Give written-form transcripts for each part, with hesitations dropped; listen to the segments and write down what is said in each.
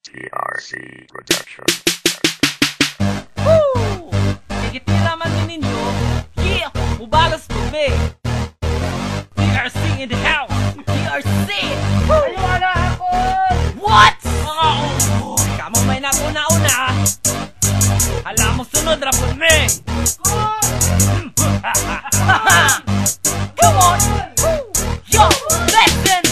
TRC Production. Woo! Higit naman din ninyo. Yeah! Mubalas po, be! TRC in the house! TRC! Woo! Wala ako! What? Kamamay na ako nauna. Hala mo sunod, rapon me! Come on! Yo! Listen!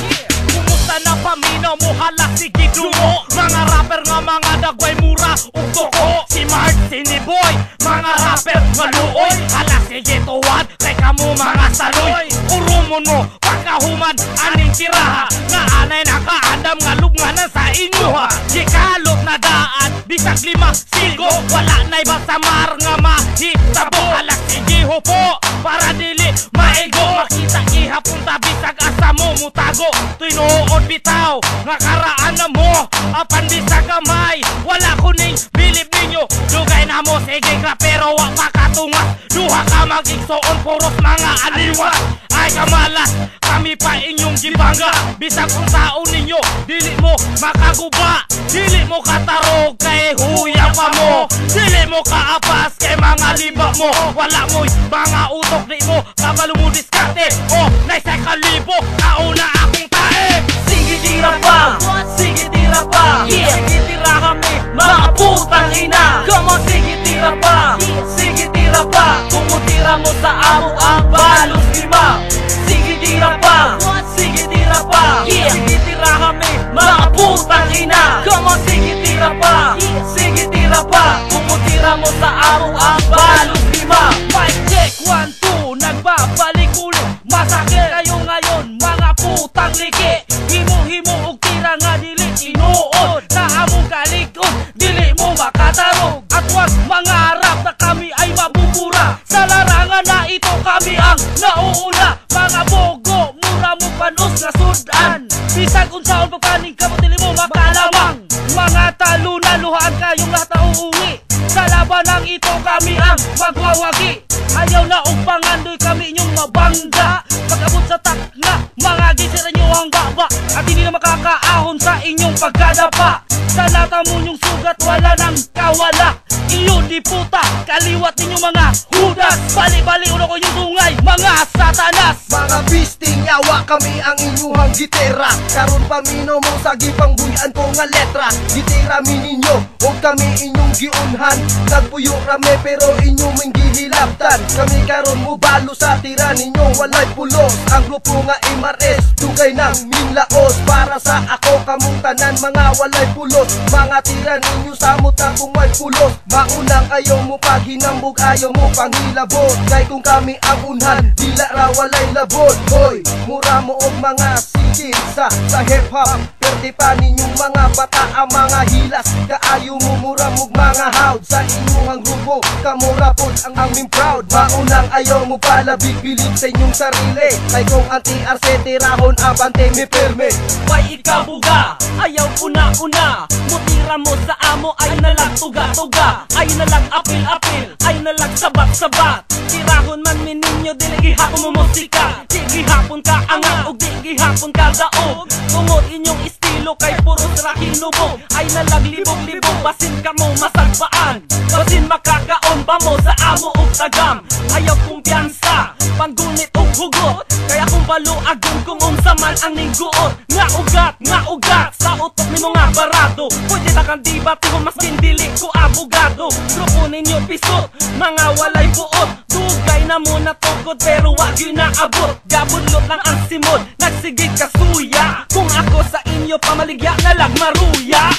Kumusta na paminaw mo? Hala, sige dumo! Mga rapper nga mga dagway mura ug toko. Si Mart, si ni Boy, mga rapper maluoy. Hala, sige tuwad, kay kamo mga sanoy. Urumon mo, pagkahuman, aning tiraha. Nga anay nakaandam nga lubnganan sa inyo ha. Gikalop na daan, bisag lima, sigo. Wala na'y basamar nga mahitabo. Hala, sige hupo, para dili maigo. Makita ihapon ta bisag asa mo mutago. Tinuod bitaw, nga karaan na mo. Apan bisag gamay, wala kuning bilib ninyo. Dugay na mo, sige ka pero wa makatungas. Duha ka magigsoon, puros mga aliwas. Ay kamalas, kami pa inyong gibangga. Bisag kung taon ninyo, dili mo makaguba. Dili mo katarog, kay huya pa mo. Dili mo kaapas, kay mga liba mo. Wala mo'y mga utok, di mo kabalo mo diskarte. O, naisay kalibo, kauna akong tae. Sige tira pa, sige tira pa. Sige tira kami, mga putang ina. Come on, sige tira pa, sige tira pa. Kumutira mo sa amo ang balos lima. Sige tira pa, sige tira pa. Sige tira kami, mga putang ina. Come on, sige tira pa, sige tira pa. Kumutira mo sa amo ang balos lima. Mic check, 1, 2, nagbabalik ulit. Masakit kayo ngayon, mga putang liki. Himo-himo og tira nga dili inuod. Na among kalikod, dili mo makatarog. At wag mangarap na kami ay mabubura. Sa larangan na ito kami ang nauuna. Mga bogo, mura mo panos na sudan. Bisag unsaon pagkaning kamot dili mo makalamang. Mga talunan, luhaan kayong lahat na uuwi. Sa labanang ito kami ang magwawagi. Ayaw na og pangandoy kami inyong mabangga. Pag-abot sa takna, mga gisira nyo ang baba. At hindi na makakaahon sa inyong pagkadapa. Sa lata mo nyong sugat, wala nang kawala. Iyo di puta, kaliwat ninyo mga hudas. Bali-bali ulo ko yung tungay, mga satanas. Mga bisting, yawa kami ang inyuhang gitera. Karon paminaw mo sa gipangbuyan ko nga letra. Gitera mi ninyo, huwag kami inyong giunhan. Nagpuyo rame pero inyong may gihilaptan. Kami karon mo balo sa tira ninyo, walay pulos. Ang grupo nga MRS, dugay ng minlaos. Para sa ako kamong tanan, mga walay pulos. Mga tira ninyo samot na kung may pulos. Maunang ayaw mo paghinambog, ayaw mo panghilabot. Kay kung kami ang unhan, dila ra walay labot. Hoy, mura mo og mga sigil sa hip-hop. Pwede pa ninyong mga bata ang mga hilas. Kaayo mo mura mong mga hawd. Sa inyong grupo, kamura po ang aming proud. Maunang ayaw mo palabig, bilib sa inyong sarili. Kay kung ang TRC tirahon, abante mi perme. Why ikabuga, ayaw una-una. Mutira mo sa amo, ay nalang tuga-tuga. Ay nalang apil-apil, ay nalang sabat-sabat. Tirahon man min ninyo, dili gihapon mo musika. Di gihapon ka angat, o di gihapon ka daog. Tungod inyong estilo, kay puro rakinubog. Ay nalang libog-libog, basin ka mo masagbaan. Basin makakaon ba mo sa amo o tagam. Ayaw kumpiyansa, panggunit o hugot. Kaya kung baluagon kung unsa man ang ningguot. Nga ugat, sa utok ni mga barado. Pwede na kang debate kung mas kindili ko abogado. Grupo ninyo pisot, mga walay buot. Dugay na muna tugod pero wag yun naabot. Gabunlot lang ang simod, nagsigig kasuya. Kung ako sa inyo pamaligya na lang maruya.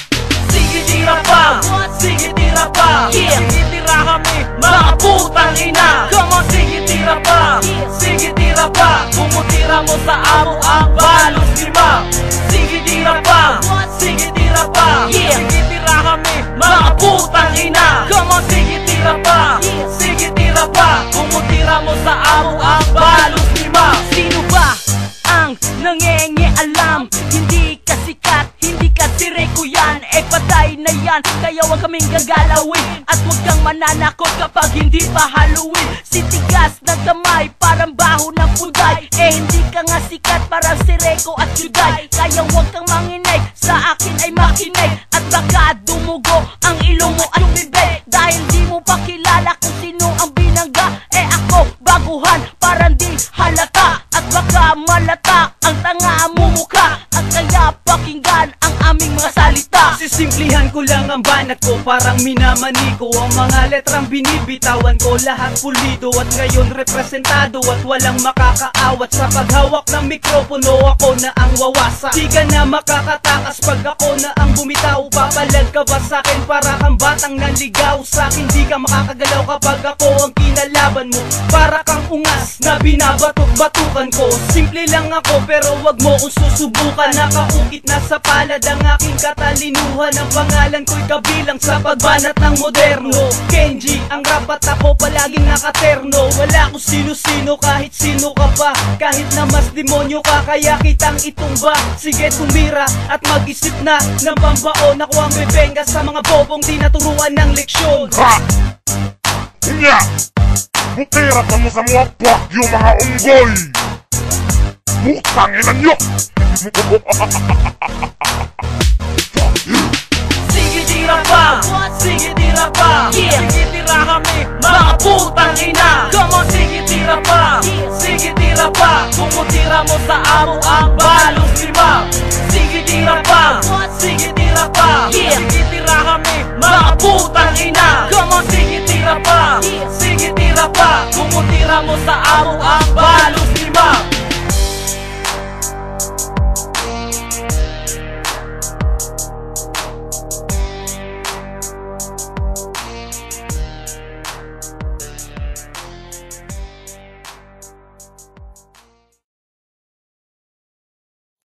Sige tira pa, sige tira pa. Sige tira kami, mga putang ina. Come on, sige tira pa, sige tira pa. Kumutira mo sa amo ang balos lima. Sige tira pa, sige tira pa. Sige tira kami, mga putang ina. Come on, sige tira pa, sige tira pa. Kumutira mo sa amo ang balos lima. Sino ba ang nangenge alam? Hindi ka sikat, hindi sikat, si Reko yan, patay na yan. Kaya huwag kaming gagalawin at huwag kang mananakot kapag hindi pa Halloween. Si tigas na kamay, parang baho ng punday, hindi ka nga sikat, parang si Reko at Juday. Kaya huwag kang manginig, sa akin ay makinig, at baka dumugo ang ilong mo at bibig. Dahil di mo pa kilala kung sino ang binangga, ako baguhan, parang di halata, at baka malata ang tanga mo mukha, at kaya pakinggan ang aming mga salita. Sisimplihan ko lang ang banat ko, parang minamani ko. Ang mga letrang binibitawan ko, lahat pulido at ngayon representado, at walang makakaawat. Sa paghawak ng mikropono, ako na ang wawasa. Di ka na makakatakas pag ako na ang bumitaw. Papalag ka ba sa'kin para kang batang naligaw? Sa'kin di ka makakagalaw kapag ako ang kinalaban mo. Para kang ungas na binabatok-batukan ko. Simple lang ako pero wag mo kong susubukan. Nakaukit na sa palad ang aking katalinuhan. Ang pangalan ko'y kabilang sa pagbanat ng moderno. Kenji, ang rapat ako palaging nakaterno. Wala kung sino-sino kahit sino ka pa. Kahit na mas demonyo ka kaya kitang itumba. Sige tumira at mag-isip na ng pambaon. Ako ang bebenga sa mga bobong di naturuan ng leksyon. Ha! Nya! Butira pa mo sa mga bagyo mga unggoy! Putang ina nyo! Sige tira pa! Sige tira pa! Sige tira kami mga putang ina! Come on, sige tira pa! Sige tira pa! Pumutira mo sa amo ang balos lima! Sige tira pa! Sige tira pa! Sige tira kami mga putang ina! Come on, sige tira pa! Sige tira pa! Pumutira mo sa amo ang balos lima!